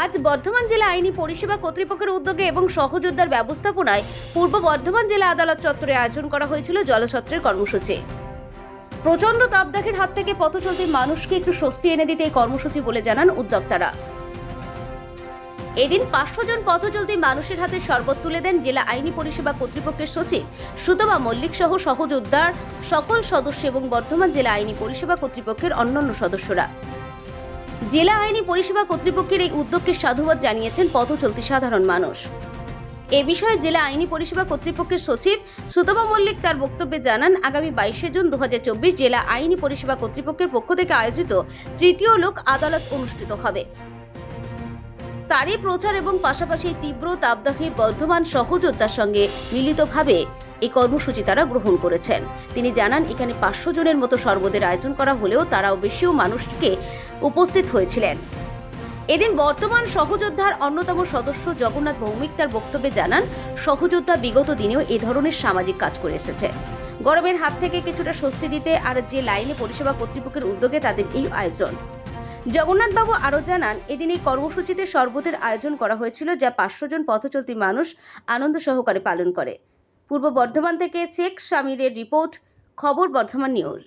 আজ বর্ধমান জেলা আইনি পরিষেবা কর্তৃপক্ষের উদ্যোগে এবং সহযোদ্ধার ব্যবস্থাপনায় পূর্ব বর্ধমান জেলা আদালত চত্বরে আয়োজন করা হয়েছিল জলছত্রের কর্মসূচি। প্রচন্ড তাপদাহের হাত থেকে পথচলতি মানুষকে একটু স্বস্তি এনে দিতে এই কর্মসূচি বলে জানান উদ্যোক্তারা। এদিন 500 জন পথচলতি মানুষের হাতে শরবত তুলে দেন জেলা আইনি পরিষেবা কর্তৃপক্ষের সচিব সুতপা মল্লিক সহ সহযোদ্ধার সকল সদস্য এবং বর্ধমান জেলা আইনি পরিষেবা কর্তৃপক্ষের অন্যান্য সদস্যরা। জেলা আইনি পরিষেবা কর্তৃপক্ষের এই উদ্যোগকে সাধুবাদ জানিয়েছেন পথচলতি সাধারণ মানুষ। এ বিষয়ে জেলা আইনি পরিষেবা কর্তৃপক্ষের সচিব সুতপা মল্লিক তার বক্তব্যে জানান, আগামী 22শে জুন 2024 জেলা আইনি পরিষেবা কর্তৃপক্ষের পক্ষ থেকে আয়োজিত তৃতীয় লোক আদালত অনুষ্ঠিত হবে। তারই প্রচার এবং পাশাপাশি তীব্র তাপদাহে বর্ধমান সহযোদ্ধার সঙ্গে মিলিতভাবে এই কর্মসূচি তারা গ্রহণ করেছেন। তিনি জানান, এখানে 500 জনের মতো শরবতের আয়োজন করা হলেও তারাও বেশিও মানুষকে উপস্থিত হয়েছিলেন। এদিন বর্তমান সহযোদ্ধার অন্যতম সদস্য জগন্নাথ ভৌমিক তার বক্তব্যে জানান, সহযোদ্ধা বিগত দিনেও এ ধরনের সামাজিক কাজ করে এসেছে। গরমের হাত থেকে কিছুটা স্বস্তি দিতে আর যে লাইনে পরিষেবা কর্তৃপক্ষের উদ্যোগে তাদের এই আয়োজন। জগন্নাথবাবু আরও জানান, এদিন এই কর্মসূচিতে শরবতের আয়োজন করা হয়েছিল, যা 500 জন পথচলতি মানুষ আনন্দ সহকারে পালন করে। পূর্ব বর্ধমান থেকে শেখ শামিরের রিপোর্ট, খবর বর্ধমান নিউজ।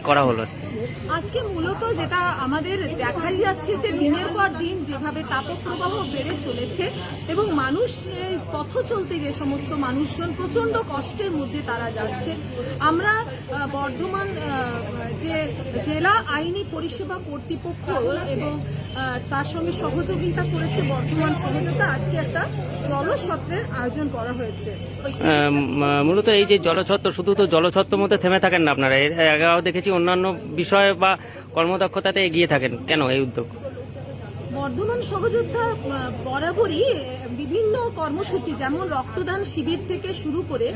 করা হলো আজকে মূলত যেটা আমাদের দেখাই যাচ্ছে যে দিনের পর দিন যেভাবে তাপপ্রবাহ বেড়ে চলেছে এবং মানুষ পথ চলতে যে সমস্ত মানুষজন প্রচন্ড কষ্টের মধ্যে তারা যাচ্ছে। আমরা বর্ধমান যে জেলা আইনি পরিষেবা কর্তৃপক্ষ এবং তার সঙ্গে সহযোগিতা করেছে বর্ধমান সহযোগিতা, আজকে একটা জলছত্রের আয়োজন করা হয়েছে। মূলত এই যে জলছত্র, শুধু তো জলছত্রের মধ্যে থেমে থাকেন না আপনারা, এর আগেও দেখেছি অন্যান্য বিষয় বা কর্মদক্ষতাতে এগিয়ে থাকেন, কেন এই উদ্যোগ? বর্ধমান সহযোদ্ধা বরাবরই বিভিন্ন কর্মসূচি যেমন রক্তদান শিবির থেকে শুরু করে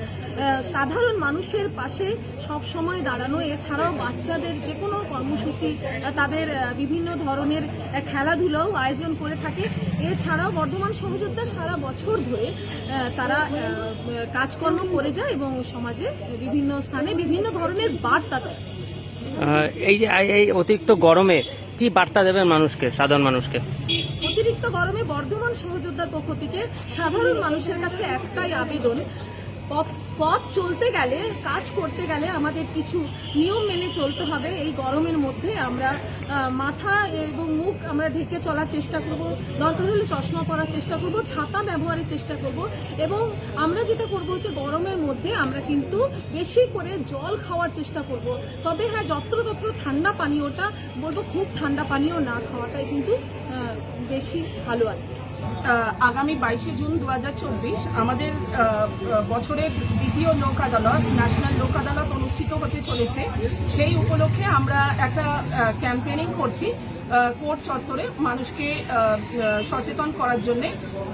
সাধারণ মানুষের পাশে সব সময় দাঁড়ানো, এছাড়াও বাচ্চাদের যে কোনো কর্মসূচি, তাদের বিভিন্ন ধরনের খেলাধুলাও আয়োজন করে থাকে। এছাড়াও বর্ধমান সহযোদ্ধা সারা বছর ধরে তারা কাজকর্ম করে যায় এবং সমাজে বিভিন্ন স্থানে বিভিন্ন ধরনের বার্তা দেয়। এই যে এই অতিরিক্ত গরমে কি বার্তা দেবেন মানুষকে, সাধারণ মানুষকে? অতিরিক্ত গরমে বর্ধমান সহযোদ্ধার পক্ষ থেকে সাধারণ মানুষের কাছে একটাই আবেদন, পথ চলতে গেলে, কাজ করতে গেলে আমাদের কিছু নিয়ম মেনে চলতে হবে। এই গরমের মধ্যে আমরা মাথা এবং মুখ আমরা ঢেকে চলার চেষ্টা করব, দরকার হলে চশমা পরার চেষ্টা করব, ছাতা ব্যবহারের চেষ্টা করব এবং আমরা যেটা করব হচ্ছে গরমের মধ্যে আমরা কিন্তু বেশি করে জল খাওয়ার চেষ্টা করব। তবে হ্যাঁ, যত্রতত্র ঠান্ডা পানীয়টা বলবো, খুব ঠান্ডা পানীয় না খাওয়াটাই কিন্তু বেশি ভালো আর কি। আগামী 22শে জুন 2024 আমাদের বছরের দ্বিতীয় লোক আদালত, ন্যাশনাল লোক আদালত অনুষ্ঠিত হতে চলেছে। সেই উপলক্ষে আমরা একটা ক্যাম্পেইনিং করছি কোর্ট চত্বরে মানুষকে সচেতন করার জন্য,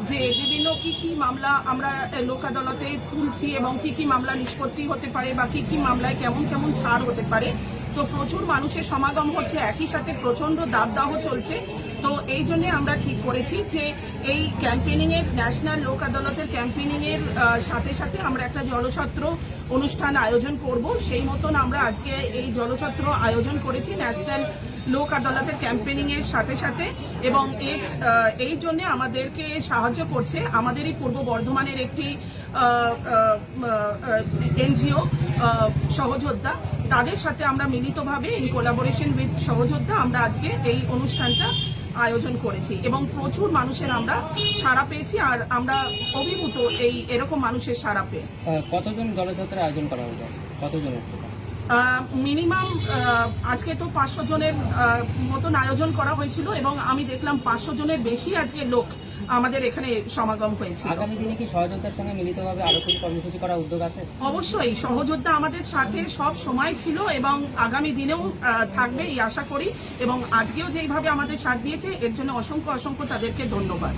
যে বিভিন্ন কি মামলা আমরা লোক আদালতে তুলছি এবং কি মামলা নিষ্পত্তি হতে পারে বা কি মামলায় কেমন ছাড় হতে পারে। তো প্রচুর মানুষের সমাগম হচ্ছে, একই সাথে প্রচন্ড দাবদাহ চলছে। তো এই জন্য আমরা ঠিক করেছি যে এই ক্যাম্পেইনিং এর, ন্যাশনাল লোক আদালতের ক্যাম্পেইনিং এর সাথে সাথে আমরা একটা জলছত্র অনুষ্ঠান আয়োজন করব। সেই মতন আমরা আজকে এই জলছত্র আয়োজন করেছি ন্যাশনাল লোক আদালতের ক্যাম্পেইনিং এর সাথে সাথে, এবং এই জন্য আমাদেরকে সাহায্য করছে আমাদেরই পূর্ব বর্ধমানের একটি এনজিও সহযোদ্ধা। তাদের সাথে আমরা মিলিতভাবে ইন কোলাবোরেশন উইথ সহযোদ্ধা আমরা আজকে এই অনুষ্ঠানটা আয়োজন করেছি এবং প্রচুর মানুষের আমরা সাড়া পেয়েছি, আর আমরা অভিভূত এরকম মানুষের সাড়া পেয়ে। কতজন জলছত্রের আয়োজন করা হয়েছে? কতজনের? মিনিমাম আজকে তো 500 জনের মতন আয়োজন করা হয়েছিল এবং আমি দেখলাম 500 জনের বেশি আজকে লোক আমাদের এখানে সমাগম হয়েছে। আগামী দিনে কি সহযোদ্ধার সঙ্গে মিলিতভাবে আরো কিছু কর্মসূচি করার উদ্যোগ আছে? অবশ্যই, সহযোদ্ধা আমাদের সাথে সব সময় ছিল এবং আগামী দিনেও থাকবে এই আশা করি, এবং আজকেও যেইভাবে আমাদের সাথ দিয়েছে এর জন্য অসংখ্য তাদেরকে ধন্যবাদ।